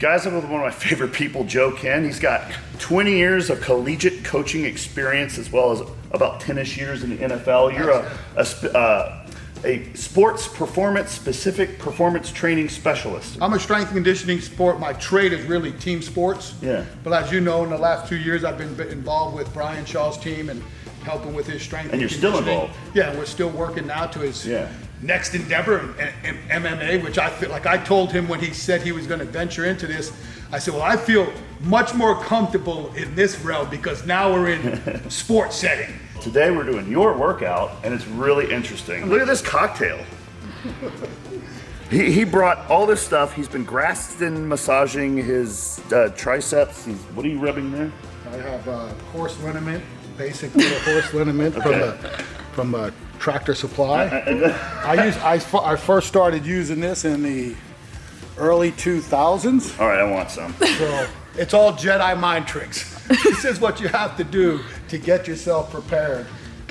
Guys, I'm with one of my favorite people, Kenn. He's got 20 years of collegiate coaching experience as well as about 10-ish years in the NFL. You're a sports performance-specific performance training specialist. I'm a strength and conditioning sport. My trade is really team sports. Yeah. But as you know, in the last 2 years, I've been involved with Brian Shaw's team and helping with his strength and you're still involved. Yeah, and we're still working now to his next endeavor in MMA, which I feel like I told him when he said he was going to venture into this. I said, well, I feel much more comfortable in this realm because now we're in sports setting. Today we're doing your workout, and it's really interesting. Look at this cocktail. He brought all this stuff. He's been Graston massaging his triceps. What are you rubbing there? I have horse liniment, basically a horse liniment from Tractor Supply. I first started using this in the early 2000s. All right, I want some. So it's all Jedi mind tricks. This is what you have to do to get yourself prepared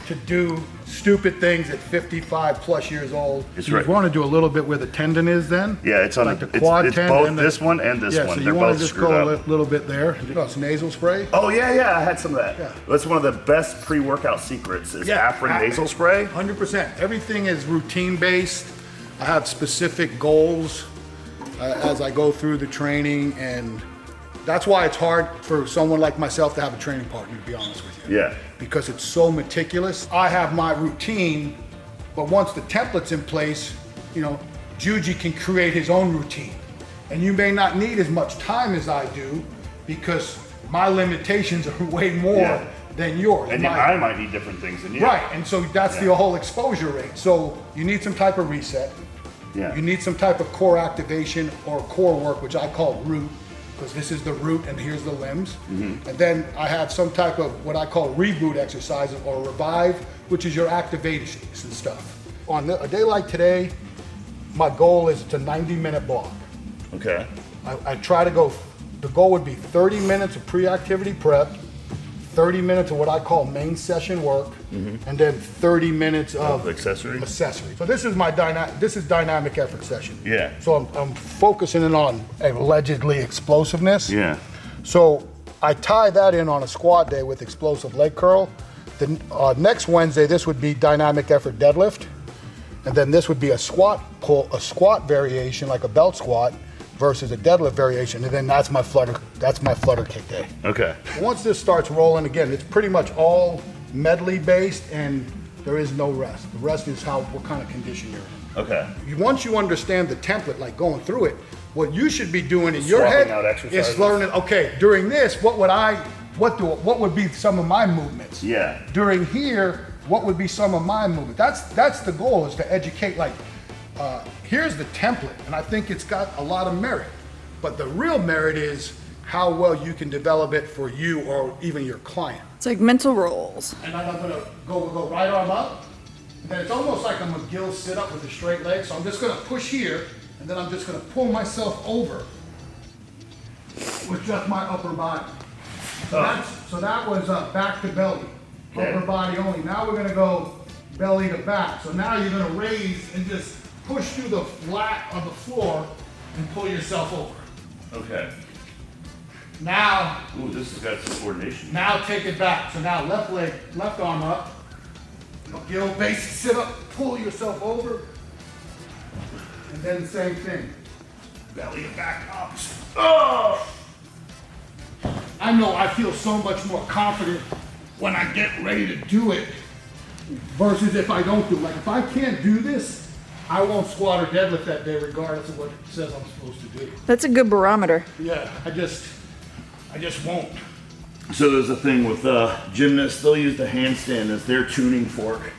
to do stupid things at 55 plus years old. You want to do a little bit where the tendon is then. Yeah, it's on like the quad it's tendon. Both this one and this one. So They're you want both to just screwed go up. a little bit there. It's nasal spray. Oh yeah, I had some of that. Yeah. That's one of the best pre-workout secrets is Afrin nasal spray. 100%. Everything is routine based. I have specific goals as I go through the training, and that's why it's hard for someone like myself to have a training partner, to be honest with you. Yeah. Because it's so meticulous. I have my routine, but once the template's in place, Juji can create his own routine. And you may not need as much time as I do because my limitations are way more than yours. And I might need different things than you. Right, and so that's the whole exposure rate. So you need some type of reset. Yeah. You need some type of core activation or core work, which I call root, because this is the root and here's the limbs. Mm-hmm. And then I have some type of what I call reboot exercises or revive, which is your activations and stuff. On a day like today, my goal is to 90-minute block. Okay. I try to go, the goal would be 30 minutes of pre-activity prep, 30 minutes of what I call main session work, and then 30 minutes of accessory. So this is my dynamic effort session. Yeah. So I'm focusing in on allegedly explosiveness. Yeah. So I tie that in on a squat day with explosive leg curl. Then next Wednesday, this would be dynamic effort deadlift, and then this would be a squat variation like a belt squat versus a deadlift variation, and then that's my flutter kick day. Okay. Once this starts rolling, again, it's pretty much all medley based, and there is no rest. The rest is what kind of condition you're in. Okay. Once you understand the template, like going through it, what you should be doing in your head is learning. Okay, during this, what would be some of my movements? Yeah. During here, what would be some of my movements? That's the goal, is to educate. Here's the template, and I think it's got a lot of merit. But the real merit is how well you can develop it for you or even your client. It's like mental rolls. And then I'm gonna go right arm up, and then it's almost like I'm a gill sit up with a straight leg. So I'm just gonna push here, and then I'm just gonna pull myself over with just my upper body. So that was back to belly, upper body only. Now we're gonna go belly to back. So now you're gonna raise and just push through the flat of the floor and pull yourself over. Okay. Now, ooh, this has got some coordination. Now take it back. So now left arm up. Gill base, sit up, pull yourself over. And then the same thing. Belly and back up. Oh! I know I feel so much more confident when I get ready to do it versus if I don't do it. Like if I can't do this, I won't squat or deadlift that day regardless of what it says I'm supposed to do. That's a good barometer. Yeah, I just won't. So there's a thing with gymnasts, they'll use the handstand as their tuning fork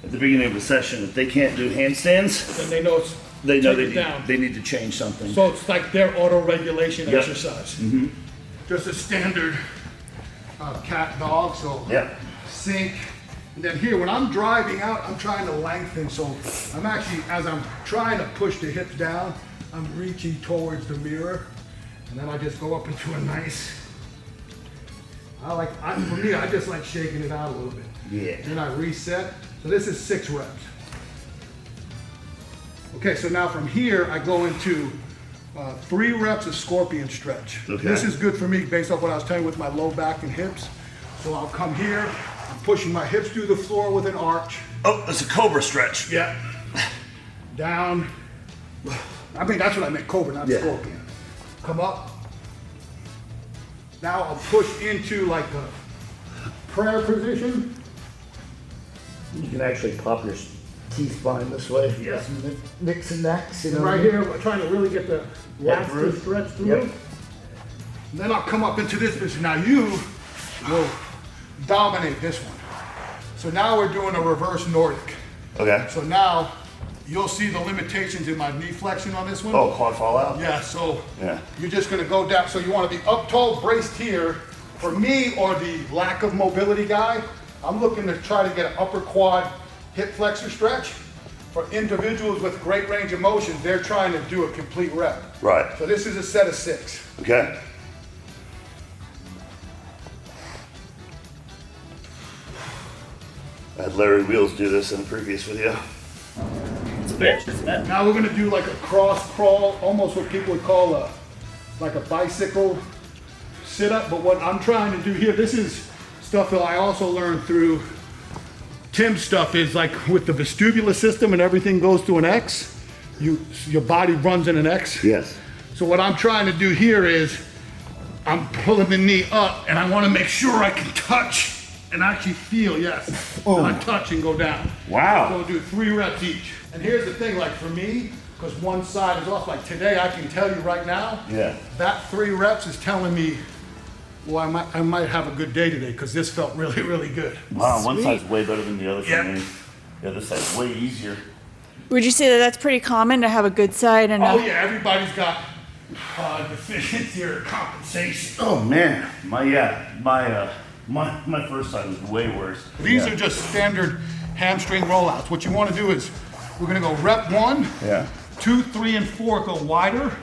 at the beginning of the session. If they can't do handstands, then they know they need to change something. So it's like their auto-regulation exercise. Mm-hmm. Just a standard cat dog, so sink. And then here, when I'm driving out, I'm trying to lengthen, so I'm actually, as I'm trying to push the hips down, I'm reaching towards the mirror, and then I just go up into a nice, for me, I just like shaking it out a little bit. Yeah. Then I reset, so this is 6 reps. Okay, so now from here, I go into 3 reps of scorpion stretch. Okay. This is good for me based off what I was telling you with my low back and hips. So I'll come here, I'm pushing my hips through the floor with an arch. Oh, it's a cobra stretch. Yeah. Down. I mean, that's what I meant, cobra, not scorpion. Come up. Now I'll push into like a prayer position. You can actually pop your T-spine this way. Yes. Nicks and necks. You know Right here, we're trying to really get the lats to groove. stretch through. Yep. And then I'll come up into this position. Now you will dominate this one. So now we're doing a reverse Nordic. Okay. So now you'll see the limitations in my knee flexion on this one. Oh, quad fall out? Yeah, so Yeah. you're just gonna go down. So you wanna be up tall, braced here. For me, or the lack of mobility guy, I'm looking to try to get an upper quad hip flexor stretch. For individuals with great range of motion, they're trying to do a complete rep. Right. So this is a set of 6. Okay. I had Larry Wheels do this in a previous video. It's a bitch, isn't it? Now we're gonna do like a cross crawl, almost what people would call like a bicycle sit-up. But what I'm trying to do here, this is stuff that I also learned through Tim's stuff, is like with the vestibular system and everything goes to an X, your body runs in an X. Yes. So what I'm trying to do here is I'm pulling the knee up and I want to make sure I can touch and actually feel, yes. And I touch and go down. Wow. So we'll do 3 reps each. And here's the thing, like for me, because one side is off, like today I can tell you right now, Yeah. that 3 reps is telling me, well, I might have a good day today because this felt really, really good. Wow, one Sweet. side's way better than the other for Yep. me. The other side's way easier. Would you say that that's pretty common to have a good side and Oh a... yeah, everybody's got deficiency or compensation. Oh man, my first side was way worse. These Yeah. are just standard hamstring rollouts. What you want to do is we're going to go rep 1, Yeah. 2, 3, and 4 go wider,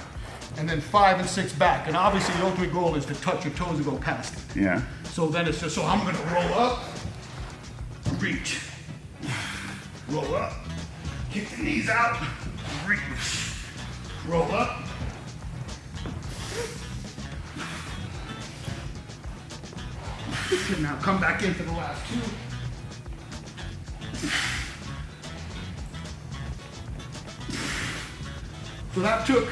and then 5 and 6 back. And obviously the ultimate goal is to touch your toes and go past it. Yeah. So then it's just, so I'm going to roll up, reach, roll up, kick the knees out, reach, roll up. Now come back in for the last 2. So that took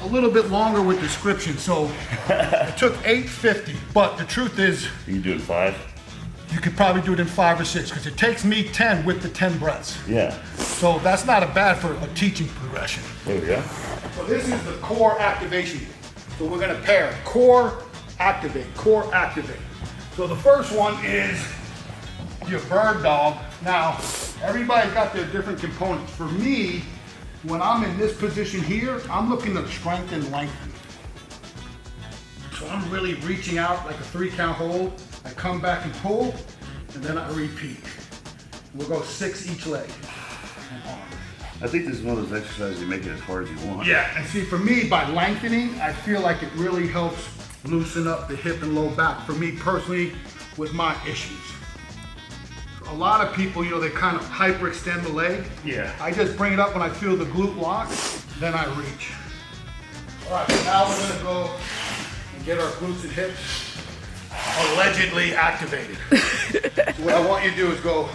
a little bit longer with description. So it took 8:50, but the truth is You can do it in 5? you could probably do it in 5 or 6 because it takes me 10 with the 10 breaths. Yeah. So that's not a bad for a teaching progression. There we go. So this is the core activation. So we're gonna pair core, activate, core, activate. So the first one is your bird dog. Now, everybody's got their different components. For me, when I'm in this position here, I'm looking to strengthen and lengthen. So I'm really reaching out like a 3 count hold. I come back and pull, and then I repeat. We'll go 6 each leg. And arm. I think this is one of those exercises you make it as hard as you want. Yeah, and see, for me, by lengthening, I feel like it really helps loosen up the hip and low back. For me personally, with my issues. A lot of people, you know, they kind of hyperextend the leg. Yeah. I just bring it up when I feel the glute lock, then I reach. All right, so now we're gonna go and get our glutes and hips allegedly activated. So what I want you to do is go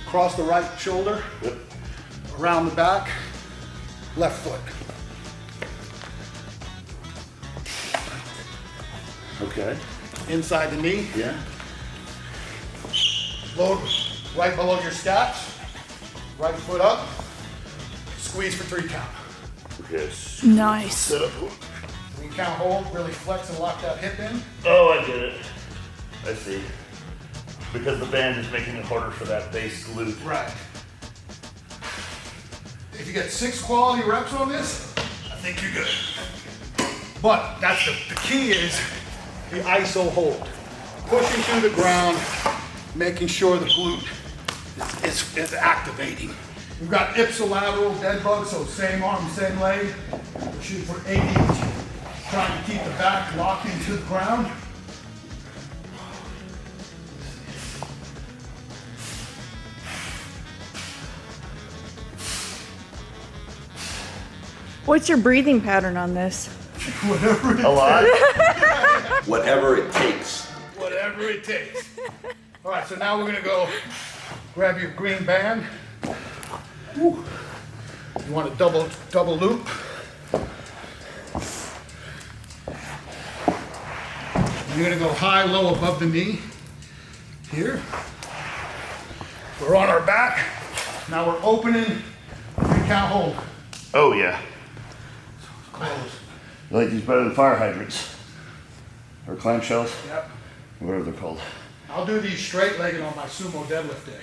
across the right shoulder, Yep. around the back, left foot. Okay. Inside the knee, Yeah. load right below your scaps, right foot up, squeeze for 3 count. Okay. Nice. Set up. 3 count hold, really flex and lock that hip in. Oh, I get it. I see. Because the band is making it harder for that base glute. Right. If you get 6 quality reps on this, I think you're good. But that's the key is the ISO hold. Pushing through the ground, making sure the glute is activating. We've got ipsilateral dead bug, so same arm, same leg. We're shooting for 8 each. Trying to keep the back locked into the ground. What's your breathing pattern on this? Whatever it A lot? Whatever it takes. Whatever it takes. All right, so now we're gonna go grab your green band. Woo. You want a double loop. You're gonna go high, low, above the knee. Here. We're on our back. Now we're opening 3-count hold. Oh, yeah. Close. You like these better than fire hydrants? Or clamshells? Yep. Whatever they're called. I'll do these straight-legged on my sumo deadlift day.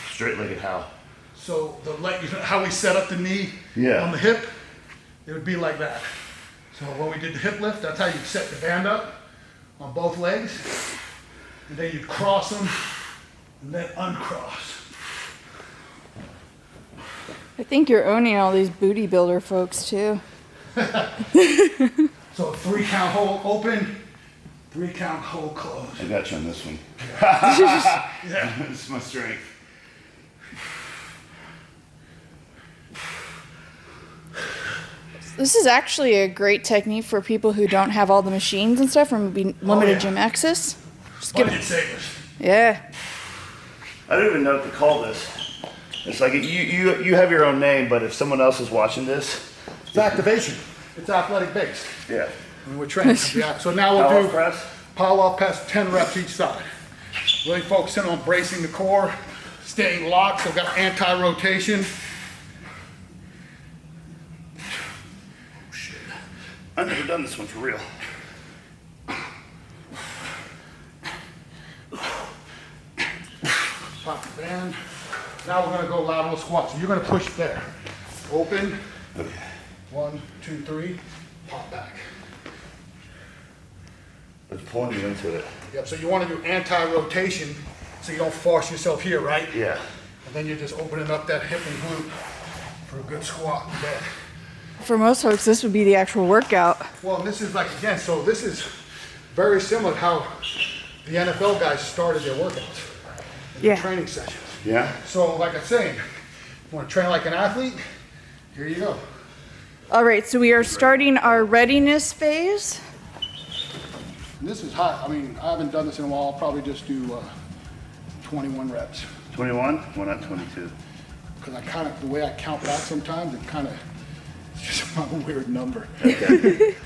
Straight-legged how? So the leg, you know how we set up the knee Yeah. on the hip? It would be like that. So when we did the hip lift, that's how you set the band up on both legs. And then you cross them and then uncross. I think you're owning all these booty builder folks too. So 3-count hold open, 3-count hold close. I got you on this one. Yeah. This is my strength. This is actually a great technique for people who don't have all the machines and stuff, or maybe limited yeah. gym access. Just give Budget it. savers. Yeah. I don't even know what to call this. It's like you have your own name, but if someone else is watching this, It's activation. It's athletic based. yeah. And we're training. Yeah. So now we'll Power do press. power off press, 10 reps each side. Really focusing on bracing the core, staying locked. So we've got anti-rotation. Shit. I've never done this one for real. Pop the band. Now we're gonna go lateral squat. So you're gonna push there. Open. Okay. 1, 2, 3. Pop back. It's pulling you into it. Yep. So you want to do anti-rotation, so you don't force yourself here, right? Yeah. And then you're just opening up that hip and glute for a good squat in bed. For most folks, this would be the actual workout. Well, and this is like, again, so this is very similar to how the NFL guys started their workouts in Yeah. the training sessions. Yeah? So like I'm saying, you want to train like an athlete? Here you go. All right, so we are starting our readiness phase. And this is high. I mean, I haven't done this in a while. I'll probably just do 21 reps. 21? Why not 22? Because I kind of, the way I count back sometimes, it kind of, it's just a weird number.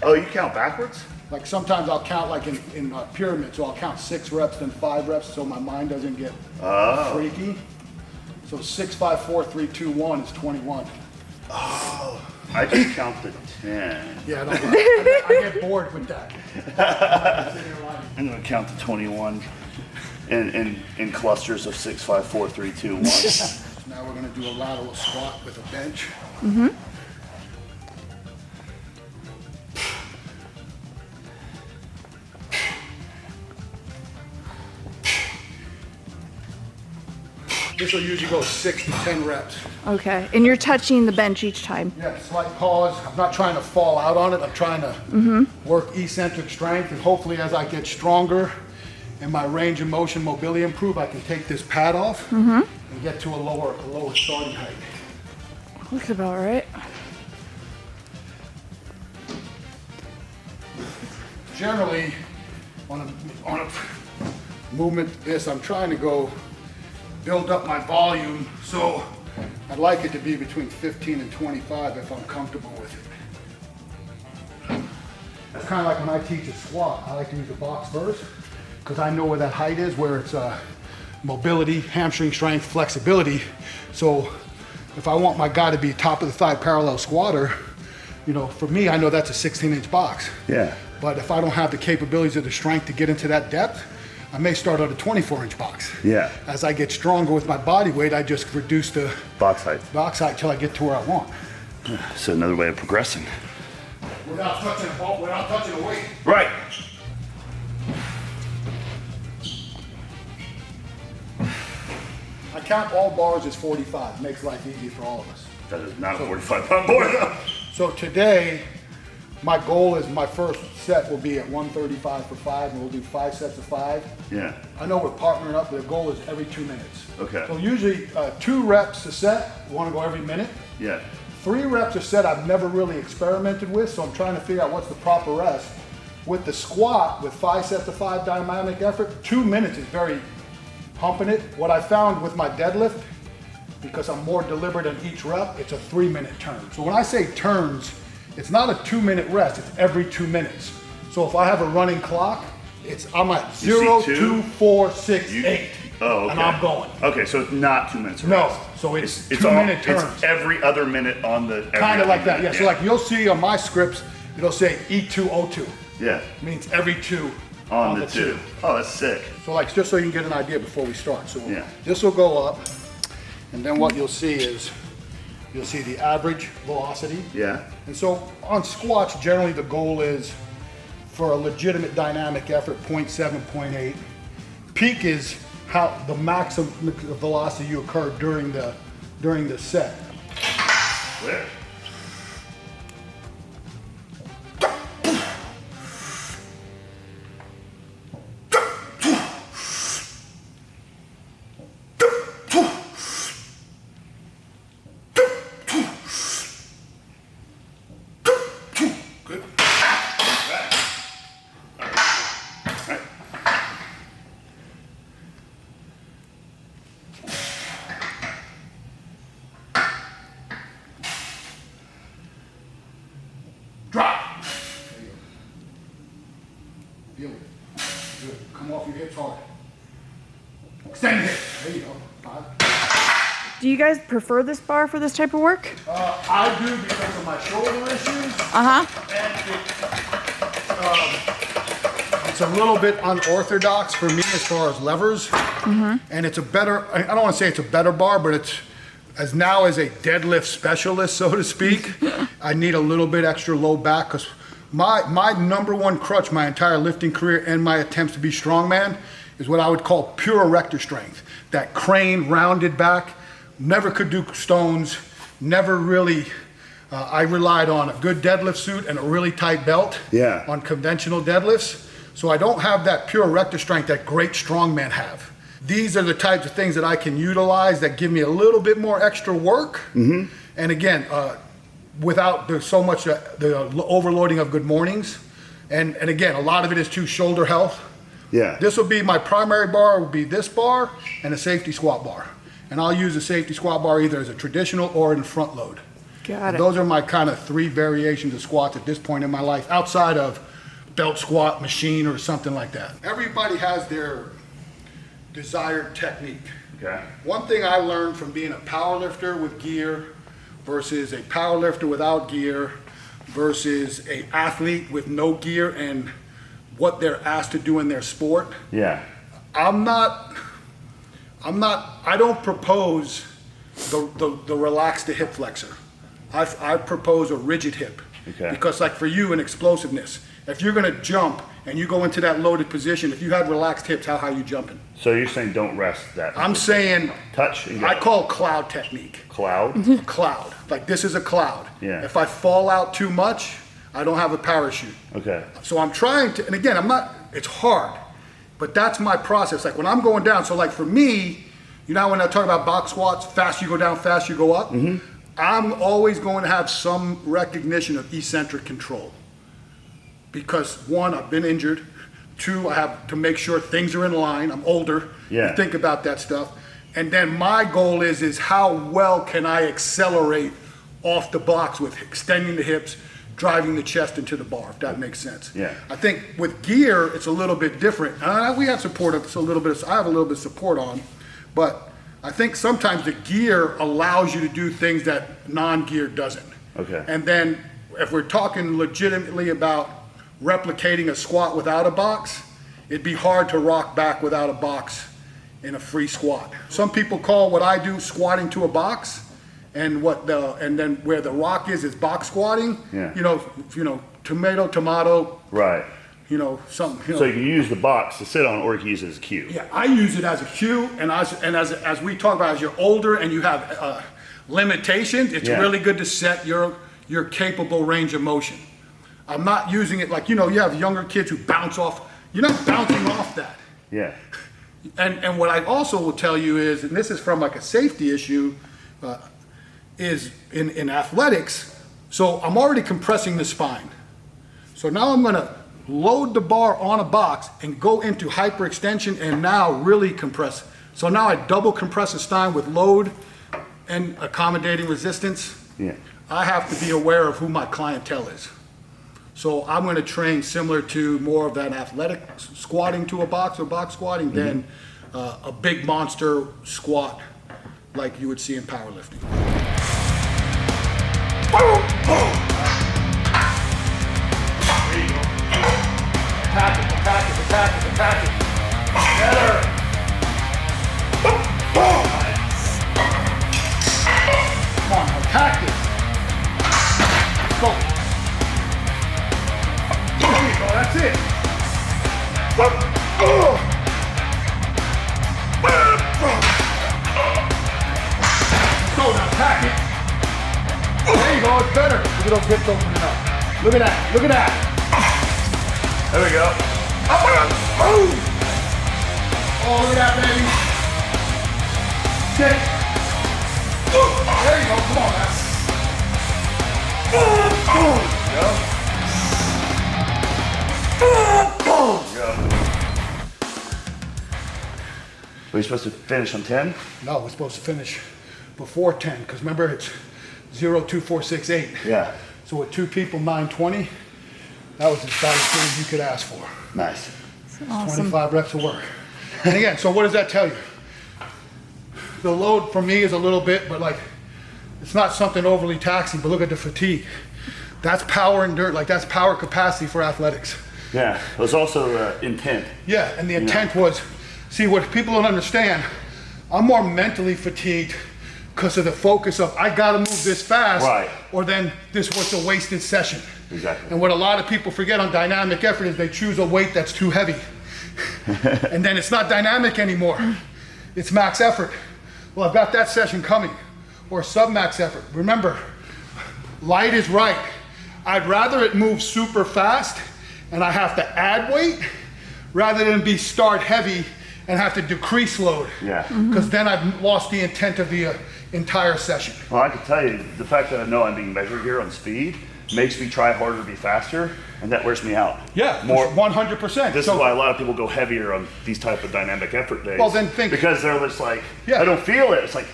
Oh, you count backwards? Like sometimes I'll count like in pyramid, so I'll count 6 reps, then 5 reps, so my mind doesn't get freaky. So 6, 5, 4, 3, 2, 1 is 21. Oh, I just count to 10. Yeah, I get bored with that. I'm gonna count to 21 in clusters of 6, 5, 4, 3, 2, 1. Now we're gonna do a lateral squat with a bench. This will usually go 6 to 10 reps. Okay, and you're touching the bench each time. Yeah, slight pause. I'm not trying to fall out on it. I'm trying to work eccentric strength, and hopefully as I get stronger and my range of motion mobility improve, I can take this pad off and get to a lower starting height. Looks about right. Generally, on a movement like this, I'm trying to go build up my volume, so I'd like it to be between 15 and 25 if I'm comfortable with it. It's kind of like when I teach a squat, I like to use a box first, because I know where that height is, where it's mobility, hamstring strength, flexibility. So if I want my guy to be top of the thigh parallel squatter, you know, for me, I know that's a 16-inch box. Yeah. But if I don't have the capabilities or the strength to get into that depth, I may start at a 24-inch box. Yeah. As I get stronger with my body weight, I just reduce the Box height. box height till I get to where I want. So another way of progressing. Without touching a ball, without touching a weight. Right. I count all bars as 45. Makes life easy for all of us. That is not a 45-pound board though. So today, my goal is my first set will be at 135 for 5, and we'll do 5 sets of 5. Yeah. I know we're partnering up, but the goal is every 2 minutes. Okay. So usually 2 reps a set, you wanna go every minute. Yeah. 3 reps a set I've never really experimented with, so I'm trying to figure out what's the proper rest. With the squat, with 5 sets of 5 dynamic effort, 2 minutes is very pumping it. What I found with my deadlift, because I'm more deliberate in each rep, it's a 3-minute turn. So when I say turns, it's not a 2-minute rest, it's every 2 minutes. So if I have a running clock, I'm at 0, 2, 4, 6, 8. Oh, okay. And I'm going. Okay, so it's not 2 minutes of No, rest. so it's 2-minute turns. It's every other minute on the... Kind of like that, yeah. So like you'll see on my scripts, it'll say E2, O2. Yeah. Means every 2 On the 2. Oh, that's sick. So like, just so you can get an idea before we start. So Yeah. this will go up, and then what you'll see is, you'll see the average velocity. Yeah. And so on squats, generally the goal is for a legitimate dynamic effort, 0.7, 0.8. Peak is how the maximum velocity you occur during the set. Where? Drop. There you go. Feel it. Good. Come off your hips hard. Extend the hips. There you go. 5. Do you guys prefer this bar for this type of work? I do because of my shoulder issues. And it's a little bit unorthodox for me as far as levers. And it's a better, I don't want to say it's a better bar, but it's, as now as a deadlift specialist, so to speak, I need a little bit extra low back because my number one crutch my entire lifting career and my attempts to be strongman is what I would call pure erector strength. That crane, rounded back, never could do stones, never really, I relied on a good deadlift suit and a really tight belt on conventional deadlifts. So I don't have that pure erector strength that great strongmen have. These are the types of things that I can utilize that give me a little bit more extra work. And again, without so much the overloading of good mornings. And again, a lot of it is to shoulder health. Yeah. This will be my primary bar, will be this bar and a safety squat bar. And I'll use a safety squat bar either as a traditional or in front load. Got it. Those are my kind of 3 variations of squats at this point in my life, outside of belt squat, machine, or something like that. Everybody has their desired technique. Okay. One thing I learned from being a power lifter with gear versus a power lifter without gear versus a athlete with no gear and what they're asked to do in their sport. Yeah. I don't propose the relaxed hip flexor. I propose a rigid hip. Okay. Because like for you in explosiveness, if you're gonna jump and you go into that loaded position, if you had relaxed hips, how high are you jumping? So you're saying don't rest that. I'm saying, touch and go. I call cloud technique. Cloud? Cloud, like this is a cloud. Yeah. If I fall out too much, I don't have a parachute. Okay. So I'm trying to, and again, it's hard, but that's my process. Like when I'm going down, so like for me, you know when I talk about box squats, fast you go down, fast you go up? I'm always going to have some recognition of eccentric control. Because 1, I've been injured. 2, I have to make sure things are in line. I'm older. Yeah. You think about that stuff. And then my goal is how well can I accelerate off the box with extending the hips, driving the chest into the bar, if that makes sense. Yeah. I think with gear, it's a little bit different. We have support, I have a little bit of support on, but I think sometimes the gear allows you to do things that non-gear doesn't. Okay. And then if we're talking legitimately about replicating a squat without a box, it'd be hard to rock back without a box in a free squat. Some people call what I do squatting to a box, and then where the rock is box squatting. Yeah. You know, tomato. Right. Something. So you can use the box to sit on, or you can use it as a cue. Yeah, I use it as a cue, and as we talk about, as you're older and you have limitations, it's really good to set your capable range of motion. I'm not using it like, you know, you have younger kids who bounce off. You're not bouncing off that. Yeah. And what I also will tell you is, and this is from like a safety issue, is in athletics, so I'm already compressing the spine. So now I'm gonna load the bar on a box and go into hyperextension and now really compress. So now I double compress the spine with load and accommodating resistance. Yeah. I have to be aware of who my clientele is. So I'm going to train similar to more of that athletic squatting to a box or box squatting than a big monster squat like you would see in powerlifting. Attack it, attack it, attack it, attack it. Better. Come on, attack this. Let's go. There you go, that's it. Let's go, now attack it. There you go, it's better. Look at those hips opening up. Look at that, look at that. There we go. Oh, look at that, baby. Shit. There you go, come on, man. Are we supposed to finish on 10? No, we're supposed to finish before 10, because remember it's 0, 2, 4, 6, 8. Yeah. So with 2 people, 920, that was as about as good as you could ask for. Nice. Awesome. 25 reps of work. And again, so what does that tell you? The load for me is a little bit, but like, it's not something overly taxing, but look at the fatigue. That's power endurance, like that's power capacity for athletics. Yeah. It was also intent. Yeah, and the intent was, see what people don't understand, I'm more mentally fatigued because of the focus of, I gotta move this fast, Right. or then this was a wasted session. Exactly. And what a lot of people forget on dynamic effort is they choose a weight that's too heavy. And then it's not dynamic anymore. It's max effort. Well, I've got that session coming, or sub-max effort. Remember, light is right. I'd rather it move super fast and I have to add weight rather than be start heavy and have to decrease load. Yeah. Because then I've lost the intent of the entire session. Well, I can tell you, the fact that I know I'm being measured here on speed makes me try harder to be faster, and that wears me out. Yeah, More. 100%. This is why a lot of people go heavier on these type of dynamic effort days. Well, then think- because they're just like, Yeah. I don't feel it. It's like,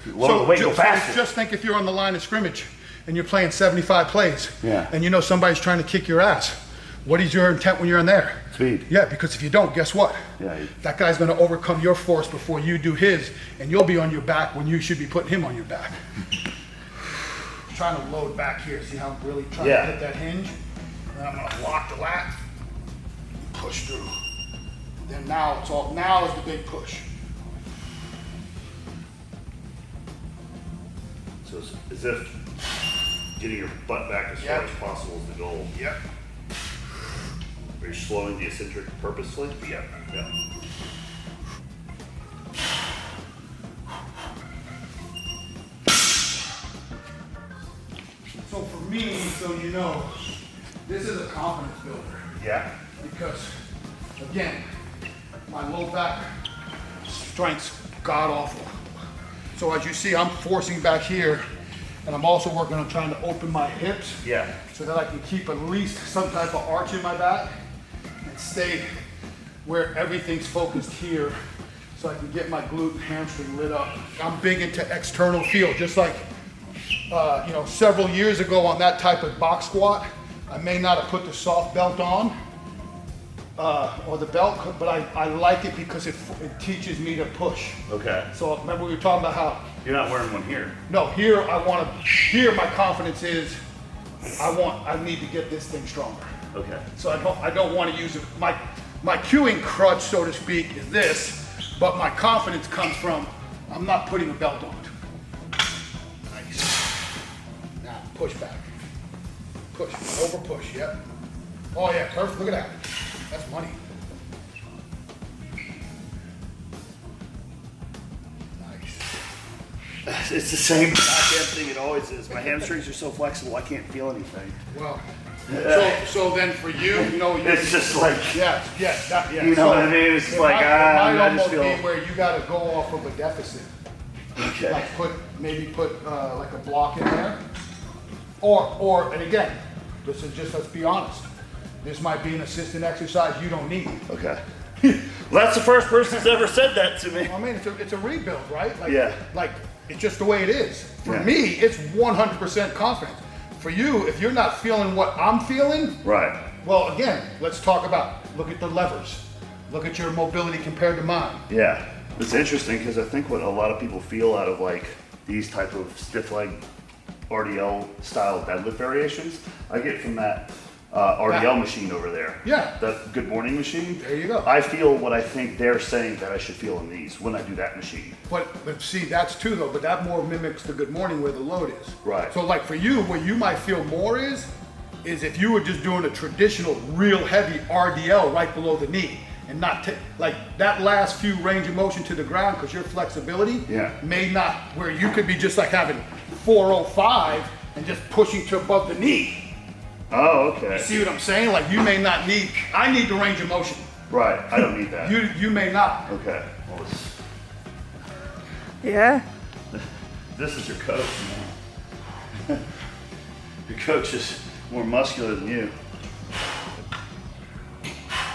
lower the weight, go faster. Just think if you're on the line of scrimmage and you're playing 75 plays, Yeah. and you know somebody's trying to kick your ass. What is your intent when you're in there? Speed. Yeah, because if you don't, guess what? Yeah. That guy's gonna overcome your force before you do his, and you'll be on your back when you should be putting him on your back. Trying to load back here, see how I'm really trying Yeah. to hit that hinge? Then I'm gonna lock the lat, push through. Then now is the big push. So it's as if getting your butt back as far Yep. as possible is the goal. Yep. Are you slowing the eccentric purposely? Yep. Yeah. So for me, so you know, this is a confidence builder. Yeah. Because, again, my low back strength's god awful. So as you see, I'm forcing back here, and I'm also working on trying to open my hips Yeah. so that I can keep at least some type of arch in my back and stay where everything's focused here so I can get my glute and hamstring lit up. I'm big into external feel, just like several years ago on that type of box squat, I may not have put the soft belt on, or the belt, but I like it because it teaches me to push. Okay. So remember we were talking about how, You're not wearing one here. no, here my confidence is, I need to get this thing stronger. Okay. So I don't want to use it, my cueing crutch, so to speak, is this, but my confidence comes from, I'm not putting a belt on. Nice. Now, push back. Push, over push, yep. Oh yeah, perfect, look at that. That's money. Nice. It's the same goddamn thing it always is. My hamstrings are so flexible, I can't feel anything. Well, So then for you, It's just like, yeah. you know what I mean? It's It like, might I almost just feel. be where you got to go off of a deficit. Okay. Like maybe put like a block in there, or and again, this is just, let's be honest. This might be an assistant exercise you don't need. Okay. Well, that's the first person that's ever said that to me. I mean, it's a rebuild, right? Like, Yeah. Like it's just the way it is. For Yeah. me, it's 100% confidence. For you, if you're not feeling what I'm feeling, Right. well, again, let's talk about, look at the levers. Look at your mobility compared to mine. Yeah. It's interesting because I think what a lot of people feel out of like these type of stiff leg RDL style deadlift variations, I get from that RDL machine over there. Yeah. The Good Morning machine. There you go. I feel what I think they're saying that I should feel in these when I do that machine. But see, that's too though, but that more mimics the Good Morning where the load is. Right. So like for you, where you might feel more is if you were just doing a traditional, real heavy RDL right below the knee and not like that last few range of motion to the ground because your flexibility may not, where you could be just like having 405 and just pushing to above the knee. Oh, okay. See what I'm saying? Like you may not need, I need the range of motion. Right. I don't need that. You may not. Okay. Well, Yeah. this is your coach, man. Your coach is more muscular than you.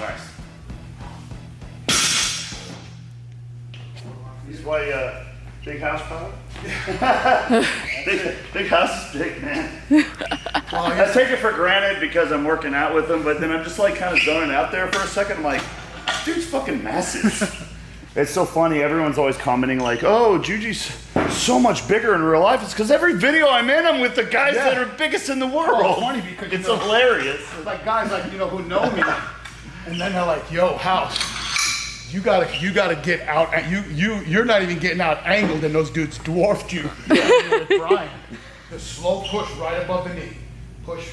Nice. He's why big house power? big house is big, man. I take it for granted because I'm working out with him, but then I'm just like kind of zoning out there for a second. I'm like, this dude's fucking massive. It's so funny. Everyone's always commenting like, "Oh, Juji's so much bigger in real life." It's because every video I'm in, I'm with the guys that are biggest in the world. Oh, it's funny because it's hilarious. Like guys like who know me, and then they're like, "Yo, House, you gotta get out. You're not even getting out angled, and those dudes dwarfed you." With Brian, just slow push right above the knee. Push,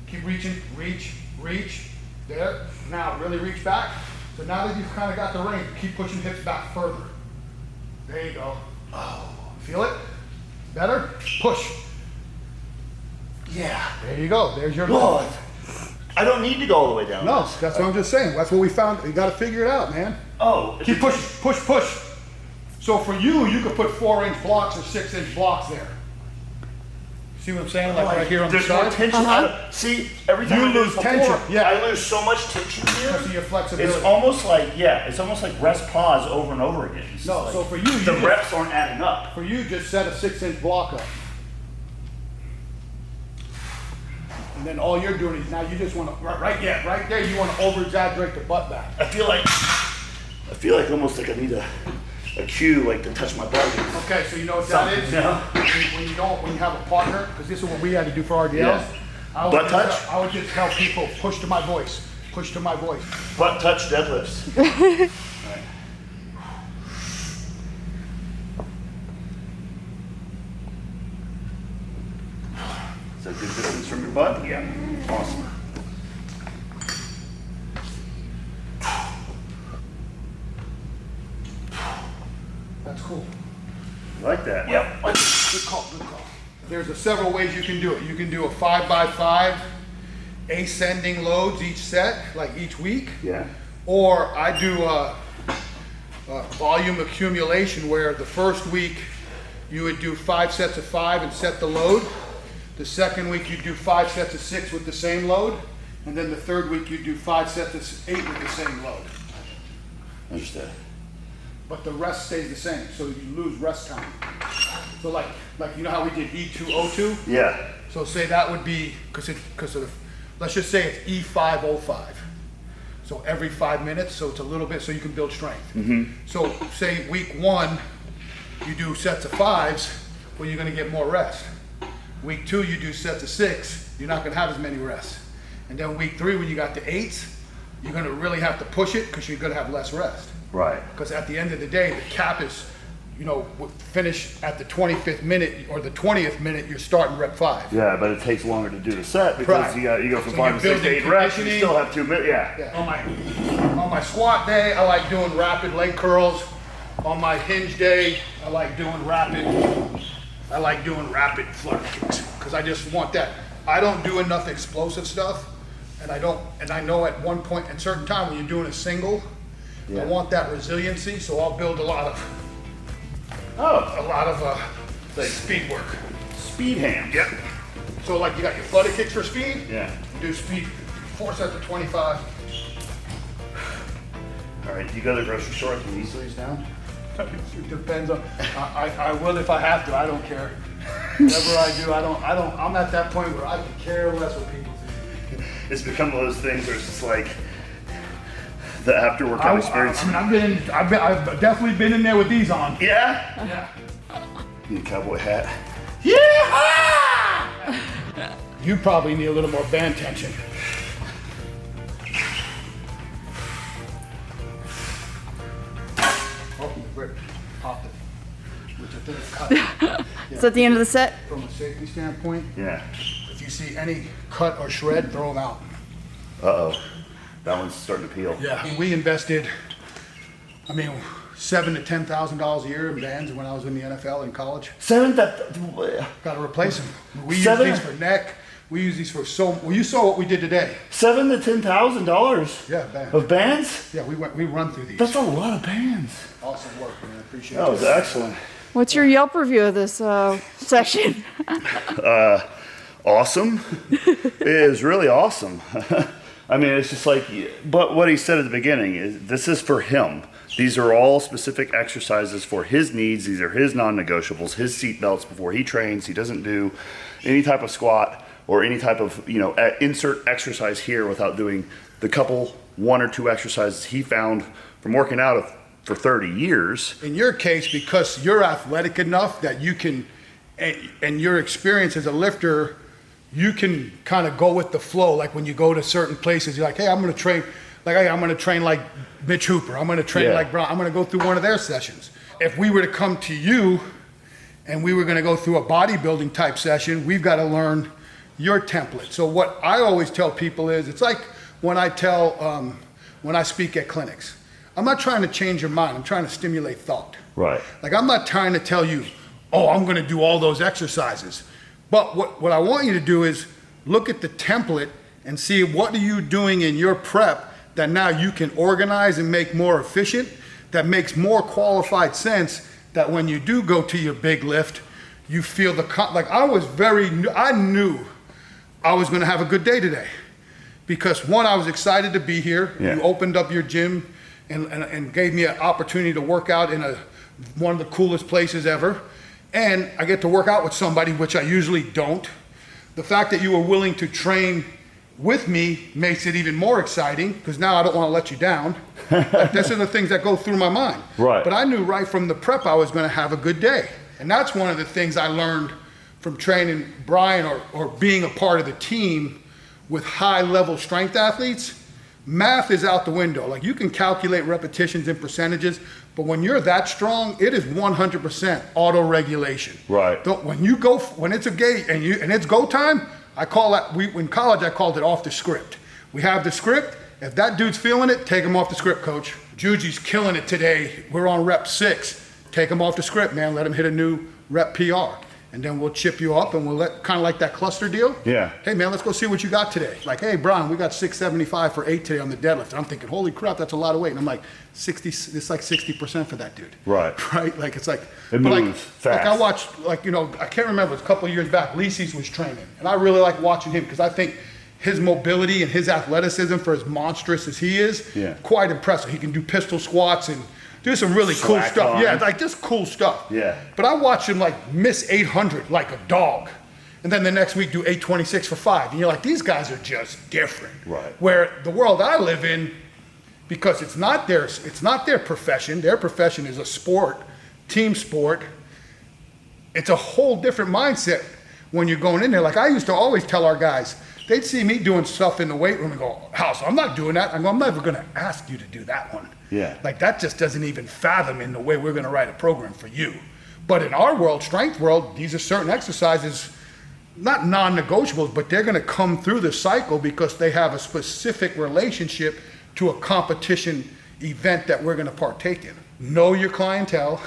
keep reaching, reach. There. Now really reach back. So now that you've kind of got the range, keep pushing hips back further. There you go. Oh, feel it? Better? Push. Yeah. There you go. There's your Lord, limit. I don't need to go all the way down. No, that's what I'm just saying. That's what we found. You got to figure it out, man. Oh, Keep pushing, push. So for you could put 4-inch blocks or 6-inch blocks there. See what I'm saying? Like right here on the there's more side. tension. See, every time You I do lose this tension, before, yeah. I lose so much tension here. Because of your flexibility. It's almost like rest pause over and over again. It's No, like, so for you the just- reps aren't adding up. For you, just set a 6-inch block up. And then all you're doing is now you just want to, right there, you want to over-exaggerate the butt back. I feel like almost like I need a cue, like to touch my butt. Okay, so you know what that is? No. When you have a partner, because this is what we had to do for RDLs. Yeah. Butt touch? I would just tell people, push to my voice. Push to my voice. Butt touch deadlifts. Right. Is that good distance from your butt? Yeah. Awesome. That's cool. You like that? Yep. Good call. There's several ways you can do it. You can do a 5x5, ascending loads each set, like each week. Yeah. Or I do a volume accumulation where the first week you would do 5 sets of 5 and set the load. The second week you do 5 sets of 6 with the same load. And then the third week you do 5 sets of 8 with the same load. Understood. But the rest stays the same, so you lose rest time. So like you know how we did E2O2? Yeah. So say that would be, let's just say it's E505. So every 5 minutes, so it's a little bit, so you can build strength. Mm-hmm. So say week 1, you do sets of 5s, well you're gonna get more rest. Week 2, you do sets of 6, you're not gonna have as many rests. And then week 3, when you got the 8s, you're gonna really have to push it because you're gonna have less rest. Right. Because at the end of the day, the cap is, finish at the 25th minute or the 20th minute, you're starting rep 5. Yeah, but it takes longer to do the set because Right. you go from So 5 you're to 6 to building 8 reps and you conditioning. still have 2 minutes. Yeah. Yeah. On my squat day, I like doing rapid leg curls. On my hinge day, I like doing rapid flutter kicks because I just want that. I don't do enough explosive stuff, and I know at one point, at a certain time, when you're doing a single, I want that resiliency, so I'll build a lot of speed work. Speed hand. Yep. So like you got your flutter kicks for speed. Yeah. Do speed, 4 sets of 25. All right, do you go to the grocery store and can these down? It depends on, I will if I have to, I don't care. Whatever I do, I'm at that point where I can care less what people think. It's become one of those things where it's just like the after workout experience. I've definitely been in there with these on. Yeah? Yeah. Need a cowboy hat. Yeah! You probably need a little more band tension. Oh, you popped it. Which I think is cut. Is that the end of the set? From a safety standpoint, Yeah. if you see any cut or shred, throw them out. Uh-oh. That one's starting to peel. Yeah. We invested, $7,000 to $10,000 a year in bands when I was in the NFL in college. Got to replace them. We use these for neck. We use these for well, you saw what we did today. $7,000 to $10,000. Yeah, bands. Of bands? Yeah, we run through these. That's a lot of bands. Awesome work, man. I appreciate That was excellent. What's your Yelp review of this session? Awesome. It is really awesome. It's just like, but what he said at the beginning is this is for him. These are all specific exercises for his needs. These are his non-negotiables, his seat belts before he trains. He doesn't do any type of squat or any type of, insert exercise here without doing the one or two exercises he found from working out for 30 years. In your case, because you're athletic enough that you can, and your experience as a lifter, you can kind of go with the flow. Like when you go to certain places, you're like, hey, I'm going to train like Mitch Hooper. I'm going to train like Brown. I'm going to go through one of their sessions. If we were to come to you and we were going to go through a bodybuilding type session, we've got to learn your template. So what I always tell people is, it's like when I speak at clinics. I'm not trying to change your mind. I'm trying to stimulate thought. Right. Like I'm not trying to tell you, oh, I'm going to do all those exercises. But what I want you to do is look at the template and see what are you doing in your prep that now you can organize and make more efficient, that makes more qualified sense, that when you do go to your big lift, you feel I knew I was going to have a good day today. Because one, I was excited to be here. Yeah. You opened up your gym and gave me an opportunity to work out in one of the coolest places ever. And I get to work out with somebody, which I usually don't. The fact that you were willing to train with me makes it even more exciting, because now I don't want to let you down. Like, this are the things that go through my mind. Right. But I knew right from the prep I was going to have a good day. And that's one of the things I learned from training Brian or being a part of the team with high level strength athletes. Math is out the window. Like, you can calculate repetitions and percentages, but when you're that strong, it is 100% auto regulation. Right. When it's a gate and it's go time, I call that, in college I called it off the script. We have the script. If that dude's feeling it, take him off the script, coach. Juji's killing it today. We're on rep 6. Take him off the script, man. Let him hit a new rep PR. And then we'll chip you up and we'll kind of like that cluster deal. Yeah. Hey man, let's go see what you got today. Like, hey Brian, we got 675 for 8 today on the deadlift. And I'm thinking, holy crap, that's a lot of weight. And I'm like, 60, it's like 60% for that dude. Right. Right? Like, it's like, it moves fast. Like I watched, I can't remember, it was a couple of years back, Lisi's was training. And I really like watching him because I think his mobility and his athleticism, for as monstrous as he is, quite impressive. He can do pistol squats and do some really cool stuff. On. Yeah, like just cool stuff. Yeah. But I watch him miss 800 like a dog. And then the next week do 826 for 5. And you're like, these guys are just different. Right. Where the world I live in, because it's not their profession. Their profession is a sport, team sport. It's a whole different mindset when you're going in there. Like I used to always tell our guys, they'd see me doing stuff in the weight room and go, House, I'm not doing that. I go, I'm never going to ask you to do that one. Yeah. Like that just doesn't even fathom in the way we're going to write a program for you. But in our world, strength world, these are certain exercises, not non-negotiables, but they're going to come through the cycle because they have a specific relationship to a competition event that we're going to partake in. Know your clientele.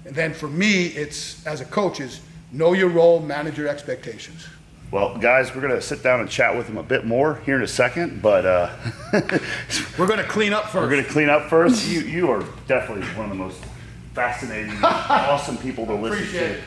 And then for me, it's, as a coach, is know your role, manage your expectations. Well, guys, we're gonna sit down and chat with him a bit more here in a second, but We're gonna clean up first. we're gonna clean up first. You are definitely one of the most fascinating, awesome people to listen Appreciate to. it.